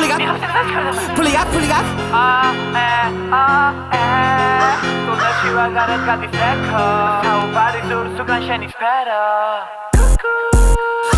Puligat Tunelში ვაგარეთ გადის ეკო საუბარი ზურს უკან შენი სფერო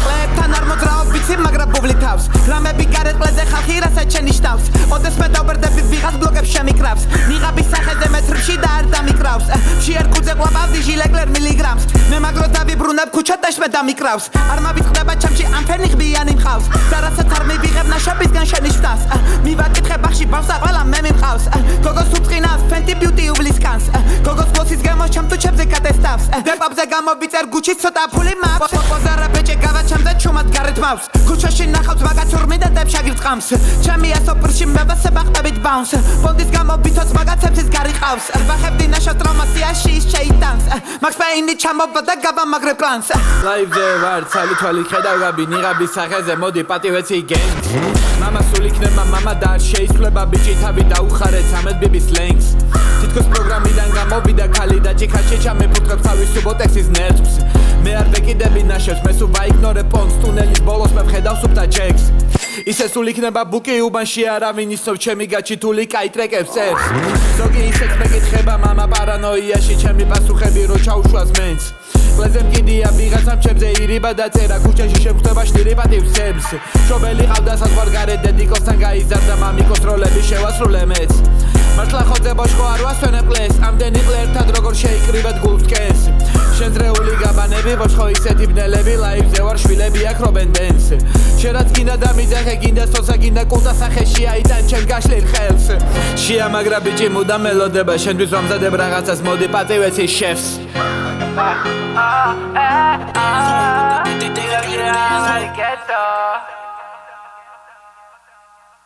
Ლებთან არ მოძრაობ ვიცი მაგრამ ბუბლი თავს გრამები გარეთ ყლეზე ხალხი რასაც შენიშნავს ოდეს მე დავბერდები ვიღაც ბლოგებს შემიკრავს ნიღაბის სახეზე მეტრებში და არ დამიკრავს შეერკუძე ყვაბავდი ჟილეკლერ მილიგრამს მე მაგრო დავიბრუნებ ქუჩადაშ მე დამიკრავს არ მავიწყდება ჩემში ამ ფერნი ხბიანი მყავს და რასაც არ მივიღებ ნაშობისგან შენი შტას მივაკითხე ბახში ბავსა ყველა მე მიმყავს გოგოს უწყინავს ფენტი ბიუტი უბლისკანს გოგოს გლოსის გამო ჩემ თუჩებზე გადესტავს ვეპაბზე გამოვიწერ გუჩის ცოტა ფული მაქვს პოზარა ბეჭე გავა ჩემზე ჩუმად გარეთ მავს ქუჩაში ნახავთ მაგაც ორმი და დებს ყამს ჩემი ასოპრში მევასება ხტებით ბაუნს ბონდის გამო ვითოც მაგაცებს ის გარიყავს ვახებდი ნაშო ტრომასიაში ის შეიტანს მაქს პეინი ჩამობა და გავამაგრებ კლანს ლაივზე ვარ ცალი თვალი ხედავ გაბი ნიღაბის სახეზე მოდი პატივეცი გენს მამა სულ იქნება მამა და არ შეიცვლება ბიჭი თავი დაუხარეთ 13 ბიბის ლენგს თითქოს პროგრამიდან გამოვიდა ქალი და ჭიქაში ჩამეფუტკებს თავის სუბოტექსის ნერვს მე არ ვეკიდები ნაშებს მე სულ ვაიგნორებ პონს ტუნელის ბოლოს მე ვხედავ სუპტა ჯეკს ისე სულ იქნება ბუკი უბანში არავინ ისოვ ჩემი გაჩითული კაი ტრეკებს წერს ზოგი ისეც მეკითხება მამა პარანოიაში ჩემი პასუხები რო ჩაუშვას მენს ყლეზე მკიდია ვიღაცამ ჩემზე ირიბა და წერა ქუჩაში შემხვდება შტირი პატივცემს შობელი ყავდა საზღვარგარეთ დედიკოსთან გაიზარდა მამიკოს როლები შევასრულე მეც მართლა ხოძე ბოშკო არ ვასვენებ ყლეს ამდენი ყლე ერთად როგორ შეიკრიბეთ გულს კენს შენძრეული გაბანები ბოშკო ისეთი ბნელები ლაივზე ვარ შვილები აქ რობენ დენს შენაც გინდა და მიძახე გინდა სოსა გინდა კულტა სახეში აიტან ჩემ გაშლილ ხელს შეამაგრა ბიჭი მუდამ მელოდება შენთვის ვამზადებ რაღაცას მოდი პატივეცი შეფს I get